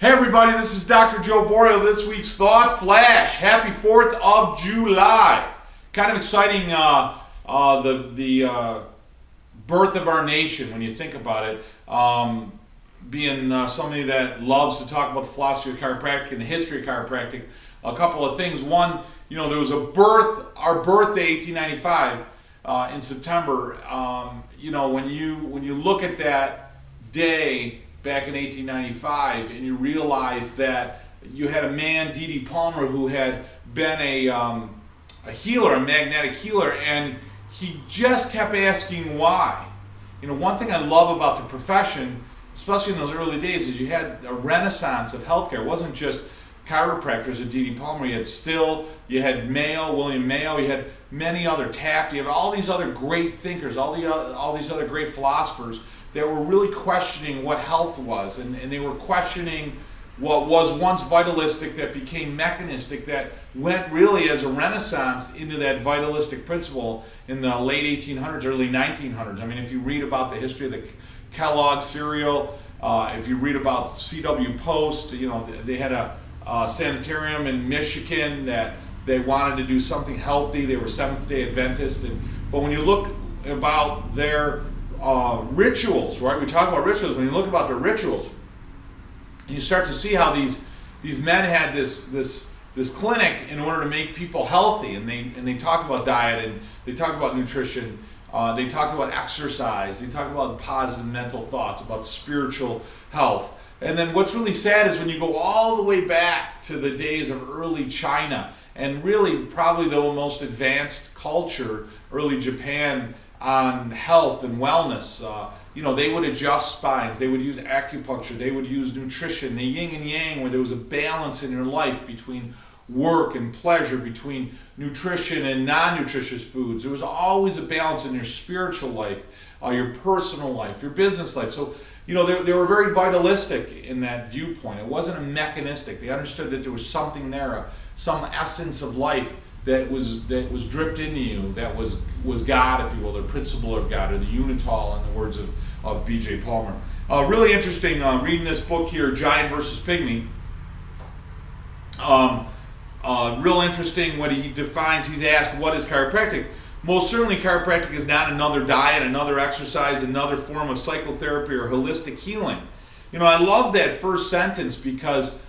Hey everybody, this is Dr. Joe Borio. This week's Thought Flash. Happy 4th of July. Kind of exciting, the birth of our nation when you think about it. Being somebody that loves to talk about the philosophy of chiropractic and the history of chiropractic, a couple of things. One, there was a birth, our birthday, 1895, in September. When you look at that day back in 1895, and you realize that you had a man, D.D. Palmer, who had been a healer, a magnetic healer, and he just kept asking why. One thing I love about the profession, especially in those early days, is you had a renaissance of healthcare. It wasn't just chiropractors at D.D. Palmer. You had Mayo, William Mayo, you had many other, Taft, you had all these other great thinkers, all these other great philosophers that were really questioning what health was, and they were questioning what was once vitalistic that became mechanistic, that went really as a renaissance into that vitalistic principle in the late 1800s, early 1900s. I mean, if you read about the history of the Kellogg cereal, if you read about C.W. Post, they had a sanitarium in Michigan that they wanted to do something healthy. They were Seventh-day Adventists, but when you look about their rituals, right? We talk about rituals. When you look about their rituals, and you start to see how these men had this clinic in order to make people healthy, and they talked about diet, and they talked about nutrition, they talked about exercise, they talked about positive mental thoughts, about spiritual health. And then what's really sad is when you go all the way back to the days of early China, and really probably the most advanced culture, early Japan, on health and wellness. They would adjust spines, they would use acupuncture, they would use nutrition, the yin and yang, where there was a balance in your life between work and pleasure, between nutrition and non-nutritious foods. There was always a balance in your spiritual life, your personal life, your business life. So, they were very vitalistic in that viewpoint. It wasn't a mechanistic. They understood that there was something there, some essence of life that was dripped into you, that was God, if you will, the principle of God, or the unitol, in the words of B.J. Palmer. Really interesting reading this book here, Giant versus Pygmy. Real interesting what he defines. He's asked, what is chiropractic? Most certainly chiropractic is not another diet, another exercise, another form of psychotherapy or holistic healing. I love that first sentence because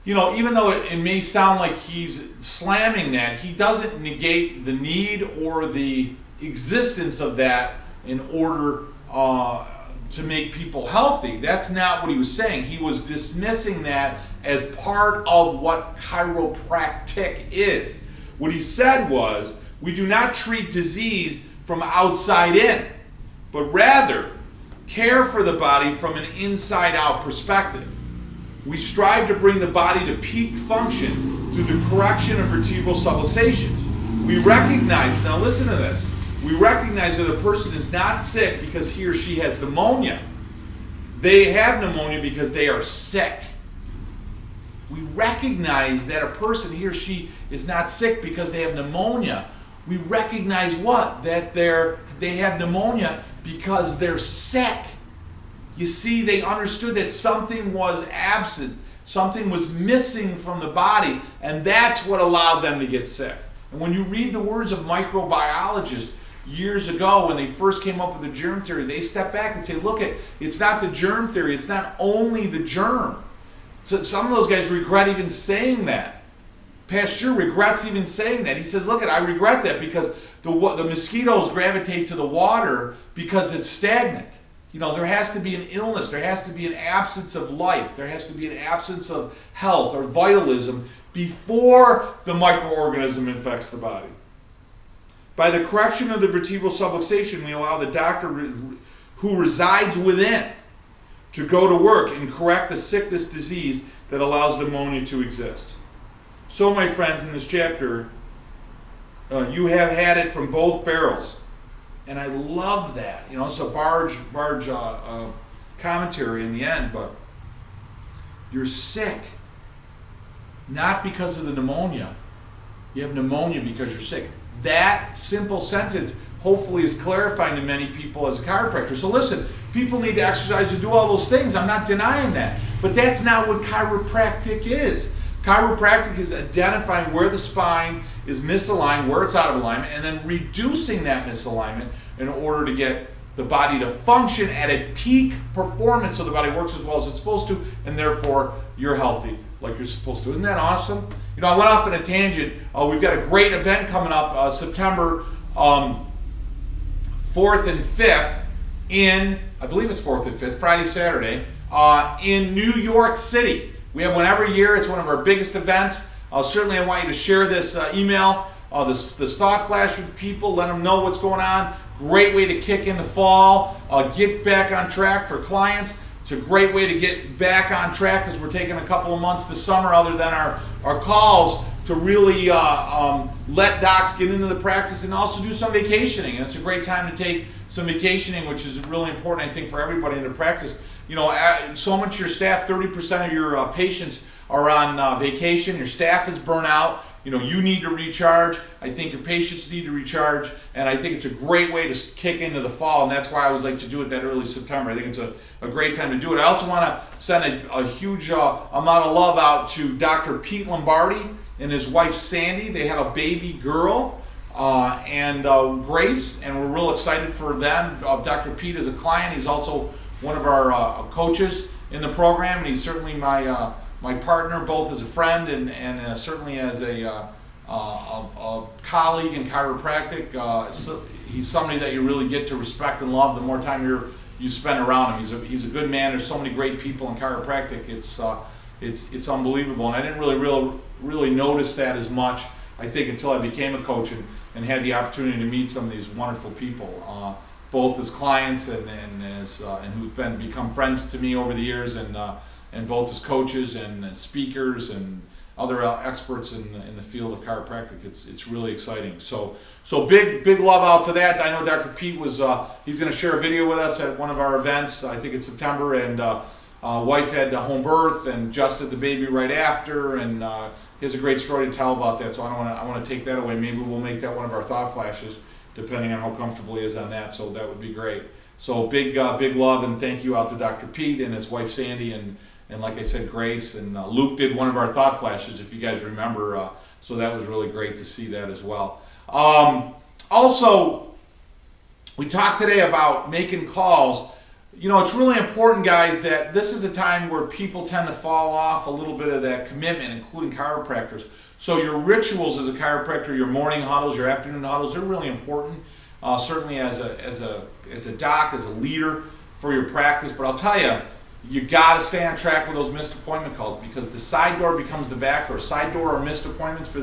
even though it may sound like he's slamming that, he doesn't negate the need or the existence of that in order to make people healthy. That's not what he was saying. He was dismissing that as part of what chiropractic is. What he said was, we do not treat disease from outside in, but rather care for the body from an inside-out perspective. We strive to bring the body to peak function through the correction of vertebral subluxations. We recognize, now listen to this, we recognize that a person is not sick because he or she has pneumonia. They have pneumonia because they are sick. We recognize that a person, he or she, is not sick because they have pneumonia. We recognize what? That they have pneumonia because they're sick. You see, they understood that something was absent, something was missing from the body, and that's what allowed them to get sick. And when you read the words of microbiologists years ago, when they first came up with the germ theory, they step back and say, look, it's not the germ theory, it's not only the germ. So some of those guys regret even saying that. Pasteur regrets even saying that. He says, look, I regret that because the mosquitoes gravitate to the water because it's stagnant. There has to be an illness, there has to be an absence of life, there has to be an absence of health or vitalism before the microorganism infects the body. By the correction of the vertebral subluxation, we allow the doctor who resides within to go to work and correct the sickness disease that allows pneumonia to exist. So, my friends, in this chapter, you have had it from both barrels. And I love that. It's a barge commentary in the end, but you're sick, not because of the pneumonia. You have pneumonia because you're sick. That simple sentence hopefully is clarifying to many people as a chiropractor. So listen, people need to exercise to do all those things. I'm not denying that. But that's not what chiropractic is. Chiropractic is identifying where the spine is misaligned, where it's out of alignment, and then reducing that misalignment in order to get the body to function at a peak performance so the body works as well as it's supposed to, and therefore you're healthy like you're supposed to. Isn't that awesome? You know, I went off on a tangent. We've got a great event coming up September 4th and 5th in, I believe it's 4th and 5th, Friday, Saturday, in New York City. We have one every year. It's one of our biggest events. Certainly I want you to share this email, this thought flash with people, let them know what's going on. Great way to kick in the fall, get back on track for clients. It's a great way to get back on track because we're taking a couple of months this summer other than our calls to really let docs get into the practice and also do some vacationing. And it's a great time to take some vacationing, which is really important, I think, for everybody in the practice. You know, so much of your staff, 30% of your patients are on vacation. Your staff is burnt out. You know, you need to recharge. I think your patients need to recharge. And I think it's a great way to kick into the fall. And that's why I always like to do it that early September. I think it's a great time to do it. I also want to send a huge amount of love out to Dr. Pete Lombardi and his wife Sandy. They had a baby girl and Grace, and we're real excited for them. Dr. Pete is a client. He's also one of our coaches in the program, and he's certainly my partner, both as a friend and certainly as a colleague in chiropractic. So he's somebody that you really get to respect and love the more time you spend around him. He's a good man. There's so many great people in chiropractic. It's unbelievable, and I didn't really notice that as much, I think, until I became a coach and had the opportunity to meet some of these wonderful people, both as clients and who've become friends to me over the years, and both as coaches and speakers and other experts in the field of chiropractic. It's really exciting. So big love out to that. I know Dr. Pete he's going to share a video with us at one of our events. I think it's September, and wife had a home birth and just had the baby right after, and he has a great story to tell about that. So I want to take that away. Maybe we'll make that one of our thought flashes, depending on how comfortable he is on that. So that would be great. So big love and thank you out to Dr. Pete and his wife Sandy, and like I said, Grace, and Luke did one of our thought flashes, if you guys remember. So that was really great to see that as well. Also, we talked today about making calls. You know, it's really important, guys, that this is a time where people tend to fall off a little bit of that commitment, including chiropractors. So your rituals as a chiropractor, your morning huddles, your afternoon huddles, they're really important. Certainly as a doc, as a leader for your practice. But I'll tell you, you got to stay on track with those missed appointment calls, because the side door becomes the back door. Side door are missed appointments for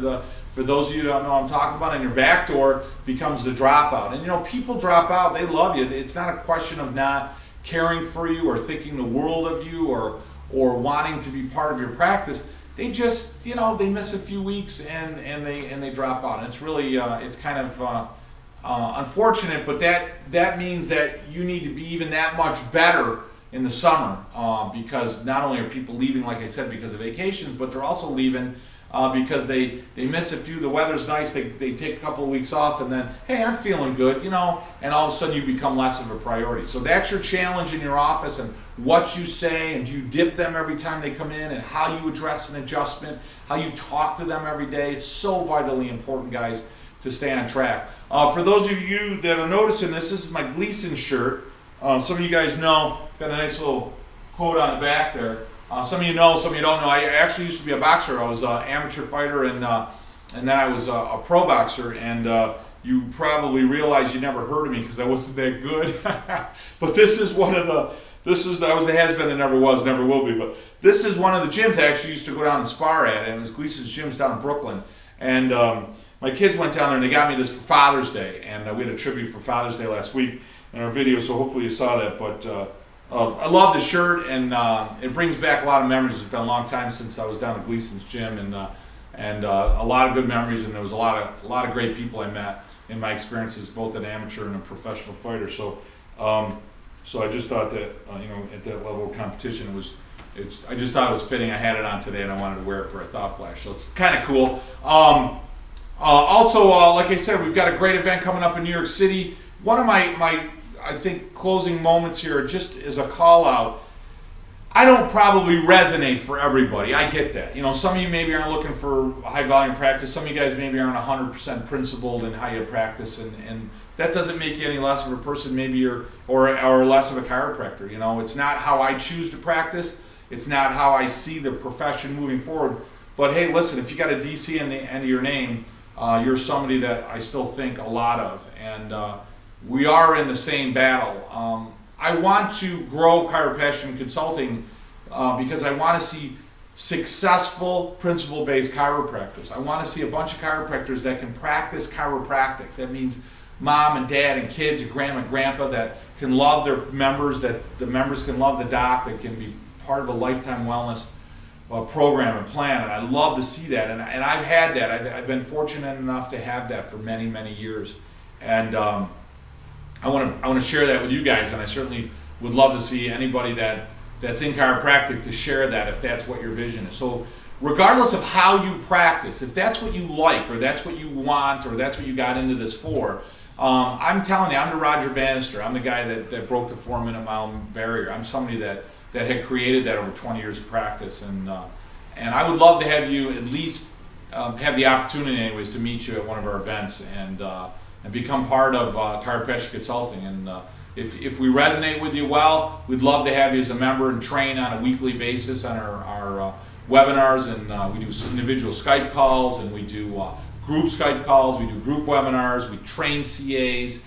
those of you who don't know what I'm talking about, and your back door becomes the dropout. And you know, people drop out, they love you. It's not a question of not caring for you or thinking the world of you or wanting to be part of your practice. They just, you know, they miss a few weeks and they drop out. And it's really it's kind of unfortunate, but that means that you need to be even that much better in the summer, because not only are people leaving, like I said, because of vacations, but they're also leaving because they miss a few. The weather's nice, they take a couple of weeks off, and then, hey, I'm feeling good, you know, and all of a sudden you become less of a priority. So that's your challenge in your office, and what you say, and do you dip them every time they come in, and how you address an adjustment, how you talk to them every day. It's so vitally important, guys, to stay on track. For those of you that are noticing this is my Gleason shirt. Some of you guys know, it's got a nice little quote on the back there. Some of you know, some of you don't know. I actually used to be a boxer. I was an amateur fighter, and then I was a pro boxer. And you probably realize you never heard of me because I wasn't that good. But this is one of the. I was the has-been and never was, never will be. But this is one of the gyms I actually used to go down and spar at, and it was Gleason's Gyms down in Brooklyn. And my kids went down there and they got me this for Father's Day, and we had a tribute for Father's Day last week in our video, so hopefully you saw that. But I love the shirt, and it brings back a lot of memories. It's been a long time since I was down at Gleason's Gym, and a lot of good memories, and there was a lot of great people I met in my experiences, both an amateur and a professional fighter. So I just thought that you know, at that level of competition, I just thought it was fitting. I had it on today, and I wanted to wear it for a thought flash. So it's kind of cool. Also, like I said, we've got a great event coming up in New York City. One of my I think closing moments here, just as a call out, I don't probably resonate for everybody. I get that. You know, some of you maybe aren't looking for high volume practice. Some of you guys maybe aren't 100% principled in how you practice, and that doesn't make you any less of a person, maybe you're, or less of a chiropractor. You know, it's not how I choose to practice. It's not how I see the profession moving forward. But hey, listen, if you got a DC in the end of your name, you're somebody that I still think a lot of, and we are in the same battle. I want to grow Chiropassion Consulting because I want to see successful principle-based chiropractors. I want to see a bunch of chiropractors that can practice chiropractic. That means mom and dad and kids and grandma and grandpa that can love their members, that the members can love the doc, that can be part of a lifetime wellness program and plan. And I love to see that. And I've had that. I've been fortunate enough to have that for many, many years. And I want to share that with you guys, and I certainly would love to see anybody that's in chiropractic to share that if that's what your vision is. So regardless of how you practice, if that's what you like, or that's what you want, or that's what you got into this for, I'm telling you, I'm the Roger Bannister. I'm the guy that broke the 4-minute mile barrier. I'm somebody that had created that over 20 years of practice, and I would love to have you at least have the opportunity anyways to meet you at one of our events and become part of Chiropassion Consulting. And if we resonate with you well, we'd love to have you as a member and train on a weekly basis on our webinars. And we do individual Skype calls, and we do group Skype calls. We do group webinars. We train CAs.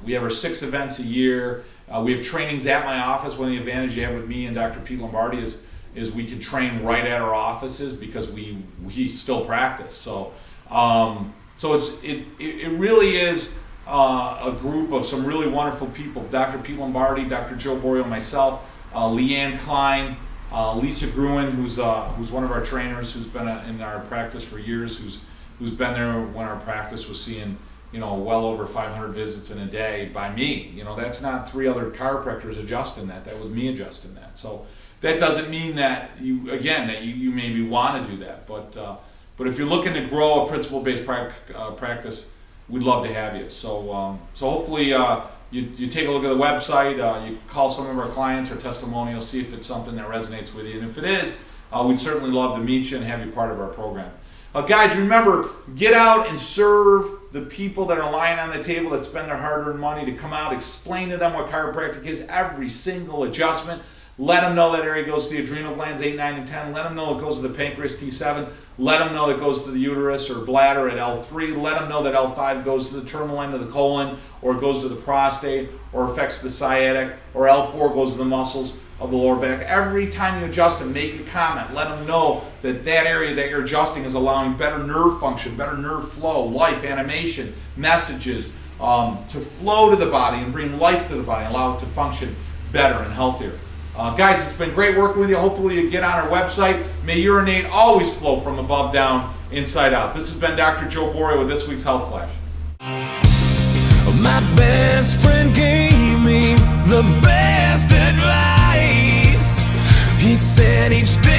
We have our 6 events a year. We have trainings at my office. One of the advantages you have with me and Dr. Pete Lombardi is we can train right at our offices because we still practice. So it really is a group of some really wonderful people. Dr. Pete Lombardi, Dr. Joe Borio, myself, Leanne Klein, Lisa Gruen, who's one of our trainers, who's been in our practice for years, who's been there when our practice was seeing well over 500 visits in a day by me. That's not 3 other chiropractors adjusting that. That was me adjusting that. So that doesn't mean that you maybe want to do that, but if you're looking to grow a principle-based practice, we'd love to have you. So hopefully you take a look at the website, you call some of our clients or testimonials, see if it's something that resonates with you. And if it is, we'd certainly love to meet you and have you part of our program. Guys, remember, get out and serve the people that are lying on the table that spend their hard-earned money to come out, explain to them what chiropractic is, every single adjustment. Let them know that area goes to the adrenal glands 8, 9, and 10. Let them know it goes to the pancreas T7. Let them know it goes to the uterus or bladder at L3. Let them know that L5 goes to the terminal end of the colon, or it goes to the prostate, or affects the sciatic, or L4 goes to the muscles of the lower back. Every time you adjust them, make a comment. Let them know that area that you're adjusting is allowing better nerve function, better nerve flow, life, animation, messages to flow to the body and bring life to the body, allow it to function better and healthier. Guys, it's been great working with you. Hopefully you get on our website. May urinate always flow from above down, inside out. This has been Dr. Joe Borio with this week's Health Flash. My best friend gave me the best advice. He said each day